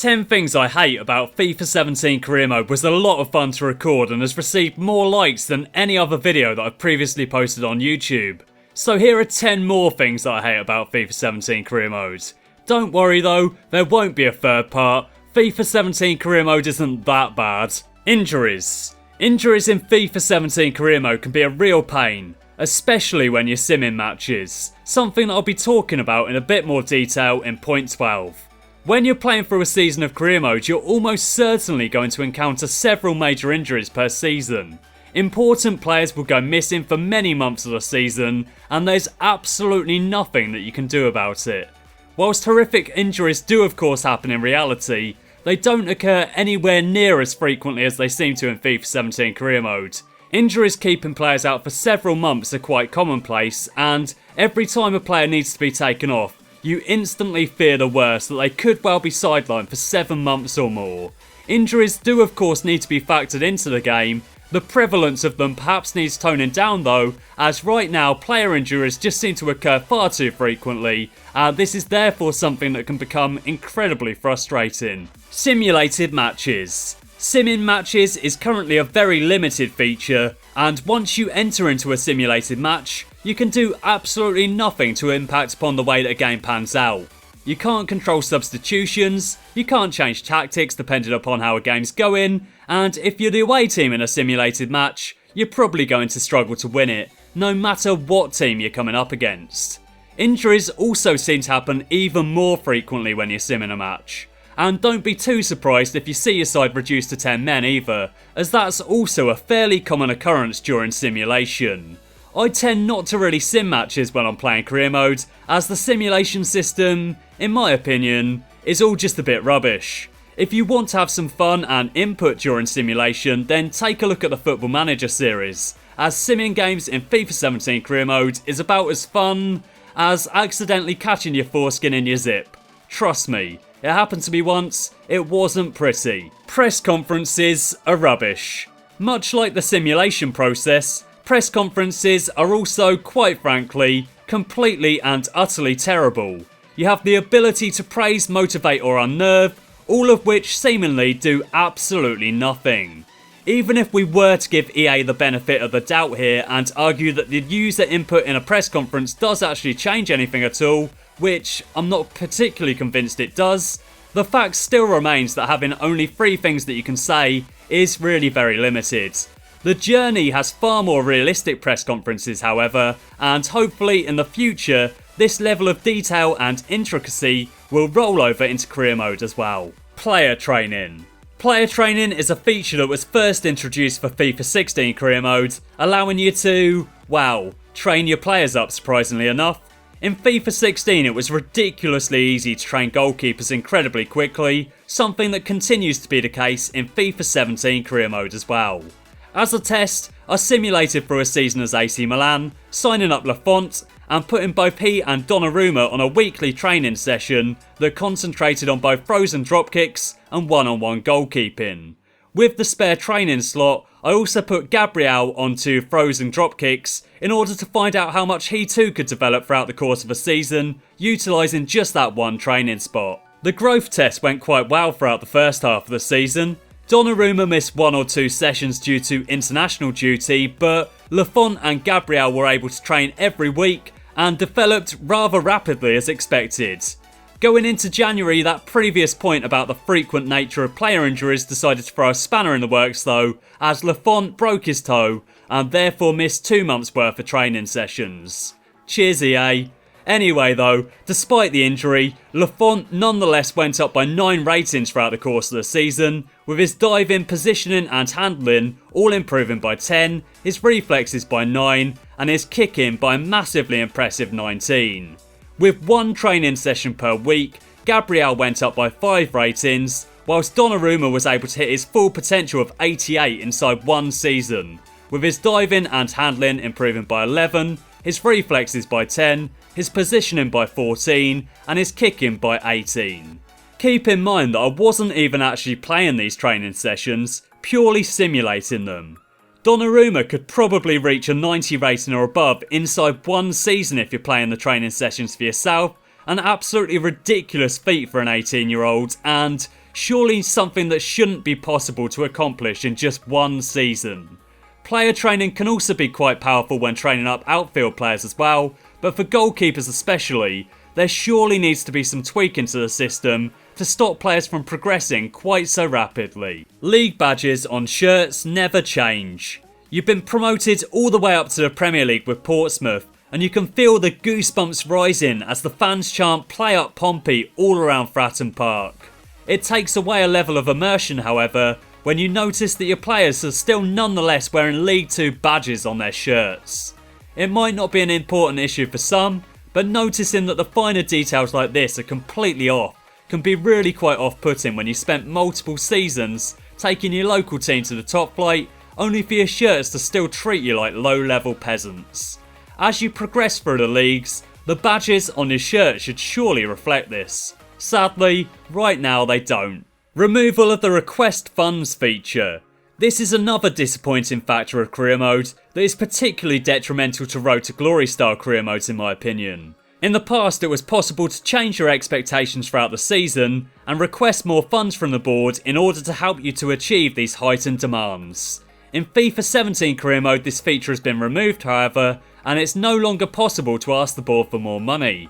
10 things I hate about FIFA 17 career mode was a lot of fun to record and has received more likes than any other video that I've previously posted on YouTube. So here are 10 more things that I hate about FIFA 17 career mode. Don't worry though, there won't be a third part. FIFA 17 career mode isn't that bad. Injuries. Injuries in FIFA 17 career mode can be a real pain, especially when you're simming matches. Something that I'll be talking about in a bit more detail in point 12. When you're playing through a season of career mode, you're almost certainly going to encounter several major injuries per season. Important players will go missing for many months of the season, and there's absolutely nothing that you can do about it. Whilst horrific injuries do of course happen in reality, they don't occur anywhere near as frequently as they seem to in FIFA 17 career mode. Injuries keeping players out for several months are quite commonplace, and every time a player needs to be taken off, you instantly fear the worst, that they could well be sidelined for 7 months or more. Injuries do of course need to be factored into the game. The prevalence of them perhaps needs toning down though, as right now player injuries just seem to occur far too frequently, and this is therefore something that can become incredibly frustrating. Simulated matches. Simming matches is currently a very limited feature, and once you enter into a simulated match, you can do absolutely nothing to impact upon the way that a game pans out. You can't control substitutions, you can't change tactics depending upon how a game's going, and if you're the away team in a simulated match, you're probably going to struggle to win it, no matter what team you're coming up against. Injuries also seem to happen even more frequently when you're simming a match. And don't be too surprised if you see your side reduced to 10 men either, as that's also a fairly common occurrence during simulation. I tend not to really sim matches when I'm playing career mode, as the simulation system, in my opinion, is all just a bit rubbish. If you want to have some fun and input during simulation, then take a look at the Football Manager series, as simming games in FIFA 17 career mode is about as fun as accidentally catching your foreskin in your zip. Trust me, it happened to me once, it wasn't pretty. Press conferences are rubbish. Much like the simulation process, press conferences are also, quite frankly, completely and utterly terrible. You have the ability to praise, motivate or unnerve, all of which seemingly do absolutely nothing. Even if we were to give EA the benefit of the doubt here and argue that the user input in a press conference does actually change anything at all, which I'm not particularly convinced it does, the fact still remains that having only 3 things that you can say is really very limited. The Journey has far more realistic press conferences however, and hopefully in the future this level of detail and intricacy will roll over into career mode as well. Player training. Player training is a feature that was first introduced for FIFA 16 career mode, allowing you to, wow, train your players up surprisingly enough. In FIFA 16 it was ridiculously easy to train goalkeepers incredibly quickly, something that continues to be the case in FIFA 17 career mode as well. As a test, I simulated through a season as AC Milan, signing up Lafont and putting both he and Donnarumma on a weekly training session that concentrated on both frozen dropkicks and one-on-one goalkeeping. With the spare training slot, I also put Gabriel onto frozen dropkicks in order to find out how much he too could develop throughout the course of a season, utilising just that one training spot. The growth test went quite well throughout the first half of the season. Donnarumma missed 1 or 2 sessions due to international duty, but Lafont and Gabriel were able to train every week and developed rather rapidly as expected. Going into January, that previous point about the frequent nature of player injuries decided to throw a spanner in the works though, as Lafont broke his toe and therefore missed 2 months worth of training sessions. Cheers EA. Anyway though, despite the injury, Lafont nonetheless went up by 9 ratings throughout the course of the season, with his diving, positioning and handling all improving by 10, his reflexes by 9 and his kicking by a massively impressive 19. With 1 training session per week, Gabriel went up by 5 ratings, whilst Donnarumma was able to hit his full potential of 88 inside 1 season, with his diving and handling improving by 11, his reflexes by 10, his positioning by 14 and his kicking by 18. Keep in mind that I wasn't even actually playing these training sessions, purely simulating them. Donnarumma could probably reach a 90 rating or above inside 1 season if you're playing the training sessions for yourself, an absolutely ridiculous feat for an 18-year-old, and Surely something that shouldn't be possible to accomplish in just one season. Player training can also be quite powerful when training up outfield players as well, but for goalkeepers especially, there surely needs to be some tweaking to the system to stop players from progressing quite so rapidly. League badges on shirts never change. You've been promoted all the way up to the Premier League with Portsmouth, and you can feel the goosebumps rising as the fans chant "Play up Pompey" all around Fratton Park. It takes away a level of immersion, however, when you notice that your players are still nonetheless wearing League 2 badges on their shirts. It might not be an important issue for some, but noticing that the finer details like this are completely off can be really quite off-putting when you spent multiple seasons taking your local team to the top flight only for your shirts to still treat you like low-level peasants. As you progress through the leagues, the badges on your shirt should surely reflect this. Sadly, right now they don't. Removal of the request funds feature. This is another disappointing factor of career mode that is particularly detrimental to Road to Glory style career modes in my opinion. In the past it was possible to change your expectations throughout the season and request more funds from the board in order to help you to achieve these heightened demands. In FIFA 17 career mode this feature has been removed however, and it's no longer possible to ask the board for more money.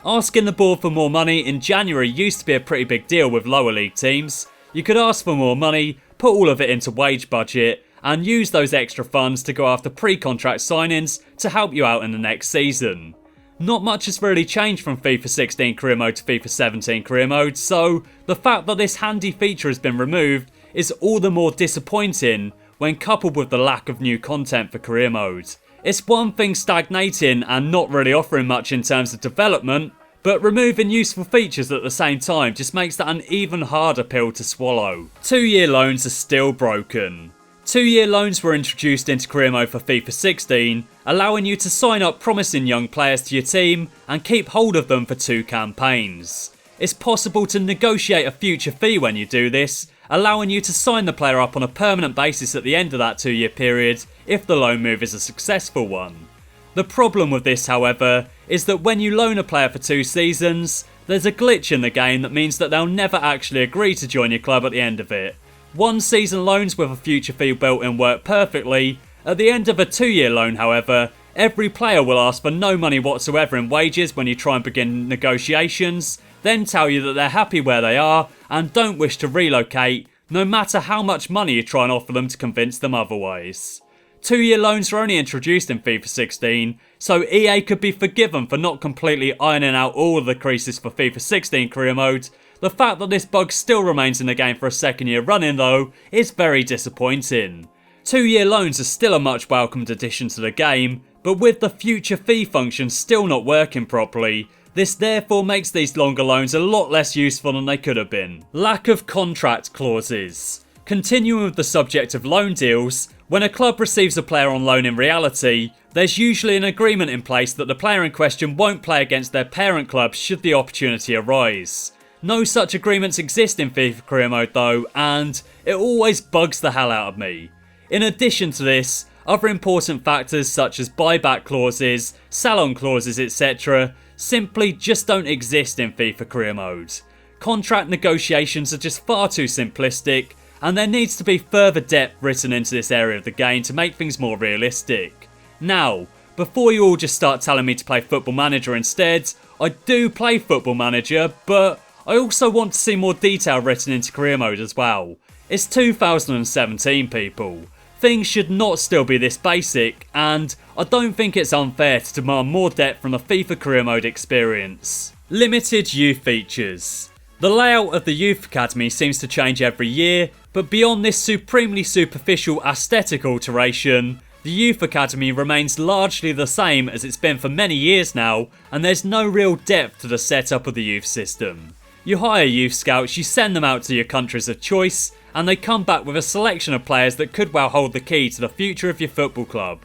Asking the board for more money in January used to be a pretty big deal with lower league teams. You could ask for more money, put all of it into wage budget, and use those extra funds to go after pre-contract signings to help you out in the next season. Not much has really changed from FIFA 16 career mode to FIFA 17 career mode, so the fact that this handy feature has been removed is all the more disappointing when coupled with the lack of new content for career mode. It's one thing stagnating and not really offering much in terms of development, but removing useful features at the same time just makes that an even harder pill to swallow. 2-year loans are still broken. 2-year loans were introduced into career mode for FIFA 16, allowing you to sign up promising young players to your team and keep hold of them for 2 campaigns. It's possible to negotiate a future fee when you do this, allowing you to sign the player up on a permanent basis at the end of that 2-year period if the loan move is a successful one. The problem with this, however, is that when you loan a player for 2 seasons, there's a glitch in the game that means that they'll never actually agree to join your club at the end of it. 1 season loans with a future fee built in work perfectly. At the end of a 2-year loan, however, every player will ask for no money whatsoever in wages when you try and begin negotiations, then tell you that they're happy where they are and don't wish to relocate, no matter how much money you try and offer them to convince them otherwise. 2-year loans were only introduced in FIFA 16, so EA could be forgiven for not completely ironing out all of the creases for FIFA 16 career mode. The fact that this bug still remains in the game for a 2nd year running though is very disappointing. 2-year loans are still a much welcomed addition to the game, but with the future fee function still not working properly, this therefore makes these longer loans a lot less useful than they could have been. Lack of contract clauses. Continuing with the subject of loan deals, when a club receives a player on loan in reality, there's usually an agreement in place that the player in question won't play against their parent club should the opportunity arise. No such agreements exist in FIFA career mode though, and it always bugs the hell out of me. In addition to this, other important factors such as buyback clauses, sell-on clauses etc. simply just don't exist in FIFA career mode. Contract negotiations are just far too simplistic, and there needs to be further depth written into this area of the game to make things more realistic. Now, before you all just start telling me to play Football Manager instead, I do play Football Manager, but I also want to see more detail written into career mode as well. It's 2017 people. Things should not still be this basic, and I don't think it's unfair to demand more depth from the FIFA career mode experience. Limited youth features. The layout of the youth academy seems to change every year, but beyond this supremely superficial aesthetic alteration, the youth academy remains largely the same as it's been for many years now, and there's no real depth to the setup of the youth system. You hire youth scouts, you send them out to your countries of choice, and they come back with a selection of players that could well hold the key to the future of your football club.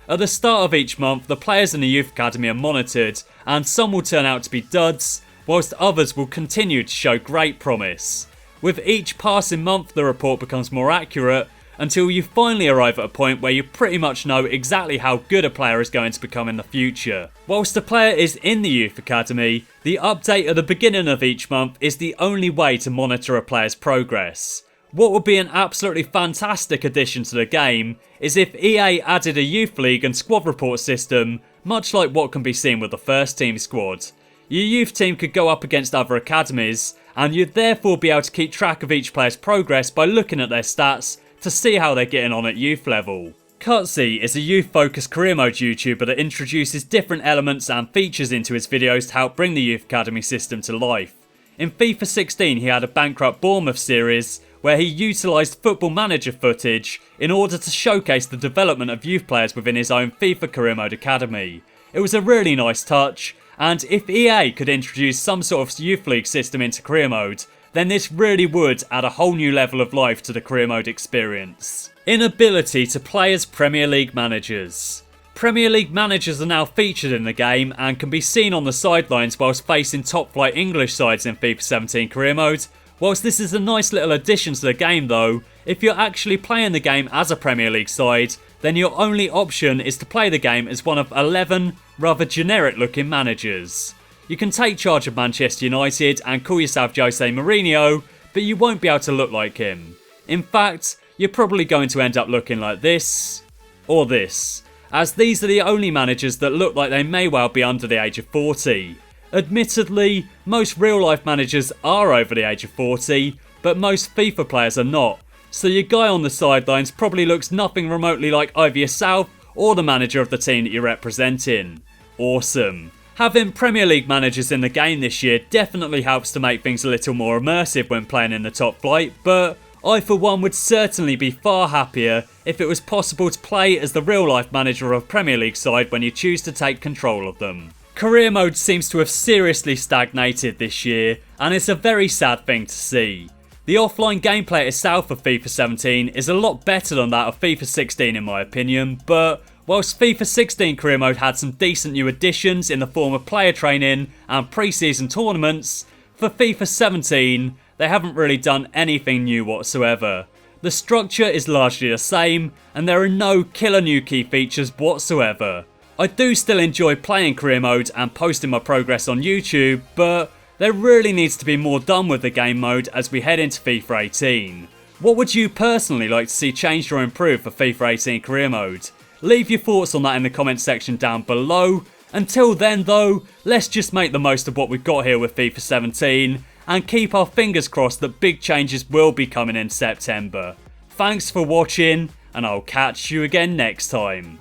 At the start of each month, the players in the youth academy are monitored, and some will turn out to be duds, whilst others will continue to show great promise. With each passing month the report becomes more accurate, until you finally arrive at a point where you pretty much know exactly how good a player is going to become in the future. Whilst the player is in the youth academy, the update at the beginning of each month is the only way to monitor a player's progress. What would be an absolutely fantastic addition to the game is if EA added a youth league and squad report system, much like what can be seen with the first team squad. Your youth team could go up against other academies, and you'd therefore be able to keep track of each player's progress by looking at their stats to see how they're getting on at youth level. Cutsy is a youth-focused career mode YouTuber that introduces different elements and features into his videos to help bring the youth academy system to life. In FIFA 16 he had a bankrupt Bournemouth series where he utilised Football Manager footage in order to showcase the development of youth players within his own FIFA career mode academy. It was a really nice touch, and if EA could introduce some sort of youth league system into career mode, then this really would add a whole new level of life to the career mode experience. Inability to play as Premier League managers. Premier League managers are now featured in the game and can be seen on the sidelines whilst facing top flight English sides in FIFA 17 career mode. Whilst this is a nice little addition to the game though, if you're actually playing the game as a Premier League side, then your only option is to play the game as one of 11 rather generic looking managers. You can take charge of Manchester United and call yourself Jose Mourinho, but you won't be able to look like him. In fact, you're probably going to end up looking like this, or this, as these are the only managers that look like they may well be under the age of 40. Admittedly, most real life managers are over the age of 40, but most FIFA players are not, so your guy on the sidelines probably looks nothing remotely like either yourself or the manager of the team that you're representing. Awesome. Having Premier League managers in the game this year definitely helps to make things a little more immersive when playing in the top flight, but I for one would certainly be far happier if it was possible to play as the real life manager of a Premier League side when you choose to take control of them. Career mode seems to have seriously stagnated this year, and it's a very sad thing to see. The offline gameplay itself of FIFA 17 is a lot better than that of FIFA 16 in my opinion, but whilst FIFA 16 career mode had some decent new additions in the form of player training and pre-season tournaments, for FIFA 17 they haven't really done anything new whatsoever. The structure is largely the same, and there are no killer new key features whatsoever. I do still enjoy playing career mode and posting my progress on YouTube, but there really needs to be more done with the game mode as we head into FIFA 18. What would you personally like to see changed or improved for FIFA 18 career mode? Leave your thoughts on that in the comment section down below. Until then though, let's just make the most of what we've got here with FIFA 17 and keep our fingers crossed that big changes will be coming in September. Thanks for watching, and I'll catch you again next time.